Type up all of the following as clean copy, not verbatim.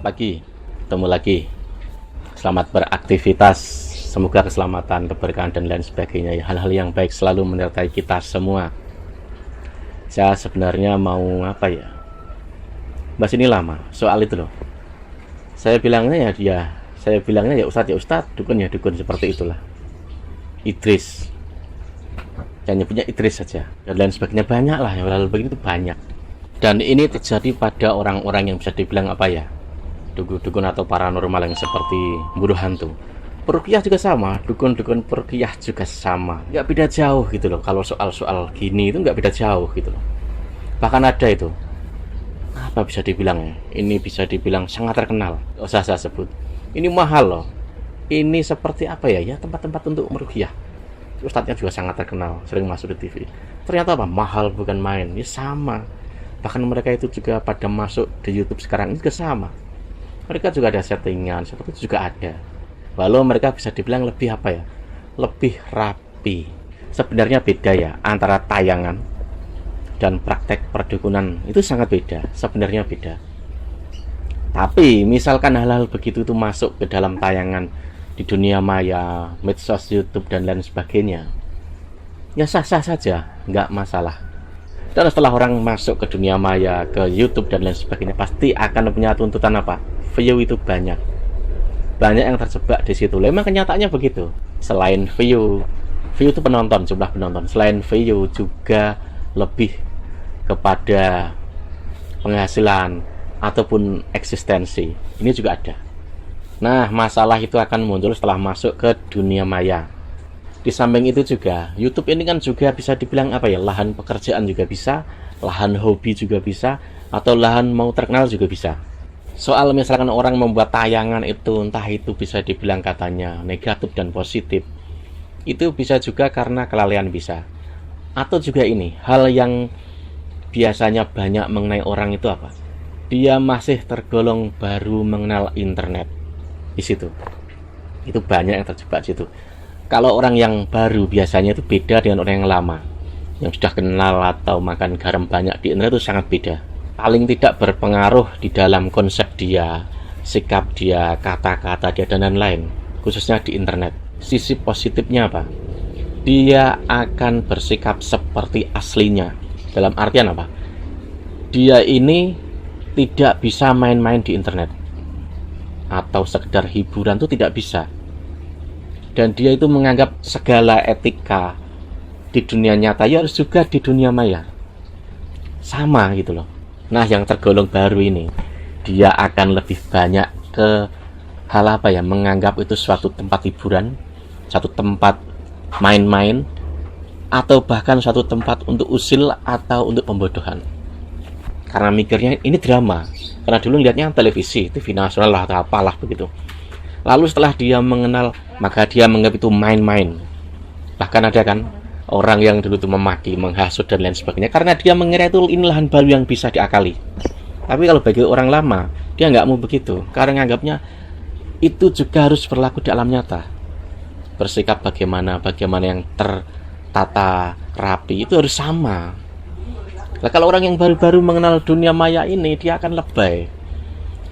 pagi, ketemu lagi. Selamat beraktivitas. Semoga keselamatan, keberkahan dan lain sebagainya, hal-hal yang baik selalu menyertai kita semua. Saya sebenarnya mau bahas ini lama soal itu loh. Saya bilangnya ya Ustadz, dukun ya dukun, seperti itulah. Idris, hanya punya Idris saja dan lain sebagainya, banyak lah yang hal begitu, banyak. Dan ini terjadi pada orang-orang yang bisa dibilang dukun-dukun atau paranormal yang seperti bunuh hantu. Peruqyah juga sama, dukun-dukun peruqyah juga sama, nggak beda jauh gitu loh. Kalau soal-soal gini itu nggak beda jauh gitu loh. Bahkan ada itu, bisa dibilang ya, ini bisa dibilang sangat terkenal, usah saya sebut. Ini mahal loh. Ini seperti ya tempat-tempat untuk meruqyah. Ustadznya juga sangat terkenal, sering masuk di TV. Ternyata mahal bukan main. Ya sama. Bahkan mereka itu juga pada masuk di YouTube sekarang ini juga sama. Mereka juga ada settingan, seperti itu juga ada. Walau mereka bisa dibilang lebih lebih rapi. Sebenarnya beda ya antara tayangan dan praktek perdukunan, itu sangat beda. Sebenarnya beda. Tapi misalkan hal-hal begitu itu masuk ke dalam tayangan di dunia maya, medsos, YouTube dan lain sebagainya, ya sah-sah saja, nggak masalah. Dan setelah orang masuk ke dunia maya, ke YouTube dan lain sebagainya, pasti akan punya tuntutan view itu banyak yang terjebak di situ. Memang kenyataannya begitu. Selain view itu penonton, jumlah penonton. Selain view juga lebih kepada penghasilan ataupun eksistensi. Ini juga ada. Nah, masalah itu akan muncul setelah masuk ke dunia maya. Di samping itu juga, YouTube ini kan juga bisa dibilang lahan pekerjaan juga bisa, lahan hobi juga bisa, atau lahan mau terkenal juga bisa. Soal misalkan orang membuat tayangan itu, entah itu bisa dibilang katanya negatif dan positif, itu bisa juga karena kelalaian bisa. Atau juga ini, hal yang biasanya banyak mengenai orang itu dia masih tergolong baru mengenal internet. Di situ itu banyak yang terjebak di situ. Kalau orang yang baru biasanya itu beda dengan orang yang lama, yang sudah kenal atau makan garam banyak di internet, itu sangat beda. Paling tidak berpengaruh di dalam konsep dia, sikap dia, kata-kata dia dan lain-lain, khususnya di internet. Sisi positifnya dia akan bersikap seperti aslinya. Dalam artian dia ini tidak bisa main-main di internet atau sekedar hiburan, itu tidak bisa. Dan dia itu menganggap segala etika di dunia nyata ya harus juga di dunia maya sama gitu loh. Nah, yang tergolong baru ini, dia akan lebih banyak ke hal menganggap itu suatu tempat hiburan, satu tempat main-main, atau bahkan suatu tempat untuk usil atau untuk pembodohan. Karena mikirnya ini drama. Karena dulu lihatnya televisi, TV nasional lah atau apalah begitu. Lalu setelah dia mengenal, maka dia menganggap itu main-main. Bahkan ada kan orang yang dulu itu memaki, menghasut dan lain sebagainya, karena dia mengira itu ini lahan baru yang bisa diakali. Tapi kalau bagi orang lama, dia nggak mau begitu, karena menganggapnya itu juga harus berlaku di alam nyata. Bersikap bagaimana yang tertata rapi itu harus sama. Nah, kalau orang yang baru-baru mengenal dunia maya ini, dia akan lebay,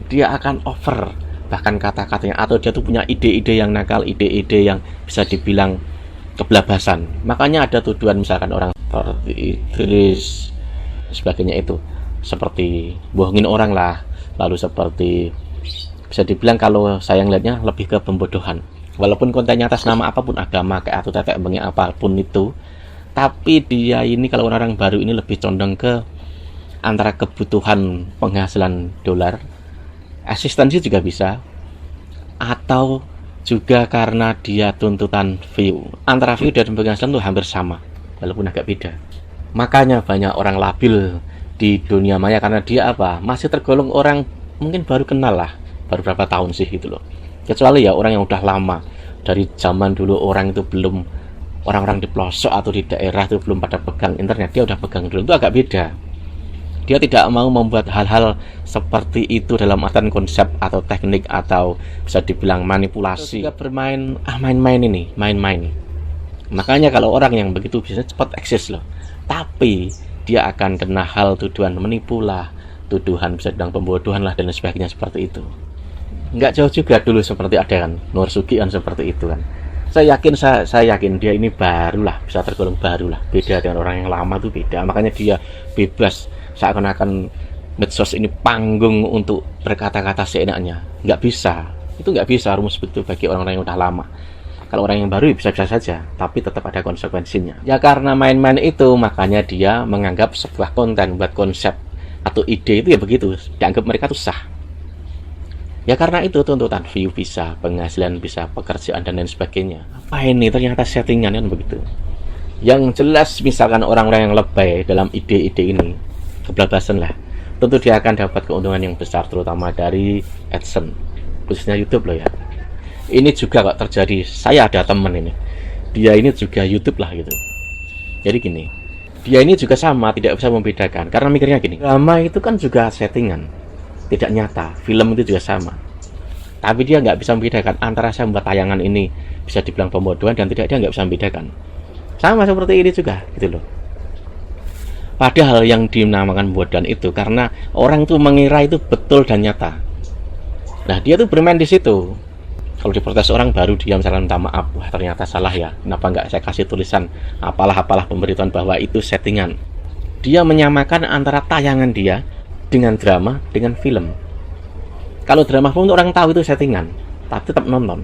dia akan over bahkan kata-katanya, atau dia tuh punya ide-ide yang nakal, ide-ide yang bisa dibilang kebelabasan. Makanya ada tuduhan misalkan orang seperti Idris sebagainya itu seperti bohongin orang lah, lalu seperti bisa dibilang kalau saya ngeliatnya lebih ke pembodohan. Walaupun kontennya atas nama apapun, agama kayak atau tetek bengi apapun itu, tapi dia ini kalau orang baru ini lebih condong ke antara kebutuhan penghasilan dolar, eksistensi juga bisa, atau juga karena dia tuntutan view. Antara view dan penghasilan itu hampir sama, walaupun agak beda. Makanya banyak orang labil di dunia maya, karena dia masih tergolong orang mungkin baru kenal lah, baru berapa tahun sih gitu loh. Kecuali ya orang yang udah lama, dari zaman dulu orang itu belum, orang-orang di pelosok atau di daerah itu belum pada pegang internet, dia udah pegang dulu, itu agak beda. Dia tidak mau membuat hal-hal seperti itu dalam artian konsep atau teknik atau bisa dibilang manipulasi. Dia bermain main-main. Makanya kalau orang yang begitu bisa cepat eksis loh. Tapi dia akan kena hal tuduhan menipu lah, tuduhan bisa dibilang pembodohan lah dan sebagainya seperti itu. nggak jauh juga dulu seperti ada kan Nur Sugi kan seperti itu kan. Saya yakin dia ini baru lah, bisa tergolong baru lah, beda dengan orang yang lama tuh beda. Makanya dia bebas, seakan-akan medsos ini panggung untuk berkata-kata seenaknya. Nggak bisa, itu nggak bisa rumus betul bagi orang-orang yang udah lama. Kalau orang yang baru bisa-bisa saja, tapi tetap ada konsekuensinya. Ya karena main-main itu, makanya dia menganggap sebuah konten buat konsep atau ide itu ya begitu, dianggap mereka tuh sah. Ya karena itu tuntutan view bisa, penghasilan bisa, pekerjaan dan lain sebagainya. Apa ini ternyata settingan kan begitu. Yang jelas misalkan orang-orang yang lebay dalam ide-ide ini, kebablasan lah, tentu dia akan dapat keuntungan yang besar, terutama dari AdSense, khususnya YouTube loh ya. Ini juga kok terjadi, saya ada temen ini, dia ini juga YouTube lah gitu. Jadi gini, dia ini juga sama, tidak bisa membedakan, karena mikirnya gini, drama itu kan juga settingan, tidak nyata. Film itu juga sama, tapi dia nggak bisa membedakan antara saya membuat tayangan ini bisa dibilang pembodohan dan tidak, dia nggak bisa membedakan. Sama seperti ini juga gitu loh. Padahal yang dinamakan pembodohan itu karena orang tuh mengira itu betul dan nyata. Nah dia tuh bermain di situ. Kalau diprotes orang baru dia misalkan minta maaf, wah ternyata salah ya, kenapa nggak saya kasih tulisan apalah pemberitahuan bahwa itu settingan. Dia menyamakan antara tayangan dia dengan drama, dengan film. Kalau drama pun orang tahu itu settingan, tapi tetap nonton.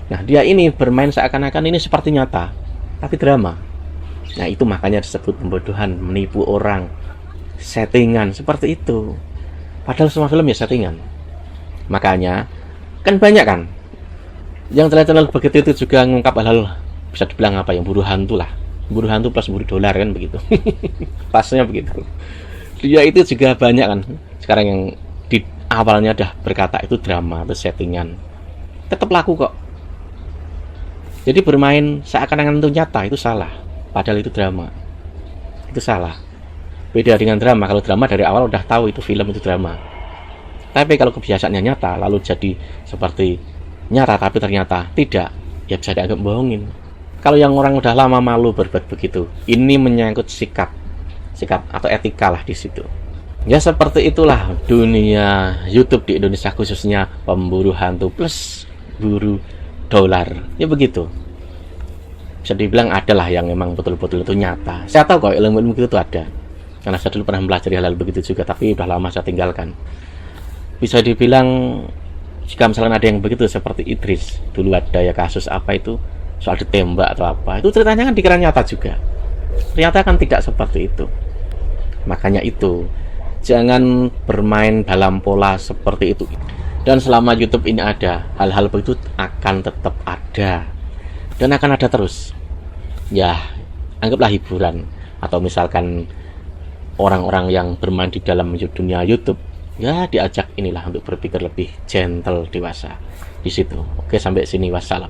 Nah dia ini bermain seakan-akan ini seperti nyata, tapi drama. Nah itu makanya disebut pembodohan, menipu orang, settingan, seperti itu. Padahal semua film ya settingan. Makanya kan banyak kan yang channel-channel begitu itu juga ngungkap hal-hal bisa dibilang apa yang buru hantu lah, buru hantu plus buru dolar kan begitu. Pasnya begitu. Dia itu juga banyak kan sekarang yang di awalnya dah berkata itu drama atau settingan, tetap laku kok. Jadi bermain seakan-akan itu nyata itu salah, padahal itu drama. Itu salah. Beda dengan drama. Kalau drama dari awal udah tahu itu film itu drama. Tapi kalau kebiasaannya nyata lalu jadi seperti nyata tapi ternyata tidak, ya bisa dianggap bohongin. Kalau yang orang udah lama malu berbuat begitu, ini menyangkut sikap atau etika lah di situ. Ya seperti itulah dunia YouTube di Indonesia, khususnya pemburu hantu plus buru dolar. Ya begitu. Bisa dibilang adalah yang memang betul-betul itu nyata. Saya tahu kok ilmu itu ada, karena saya dulu pernah belajar hal begitu juga, tapi udah lama saya tinggalkan. Bisa dibilang jika misalnya ada yang begitu seperti Idris, dulu ada ya kasus apa itu soal ditembak atau apa, itu ceritanya kan dikira nyata juga, ternyata kan tidak seperti itu. Makanya itu jangan bermain dalam pola seperti itu. Dan selama YouTube ini ada, hal-hal begitu akan tetap ada dan akan ada terus. Ya anggaplah hiburan, atau misalkan orang-orang yang bermain di dalam dunia YouTube, ya diajak inilah untuk berpikir lebih gentle, dewasa di situ. Oke, sampai sini, wassalam.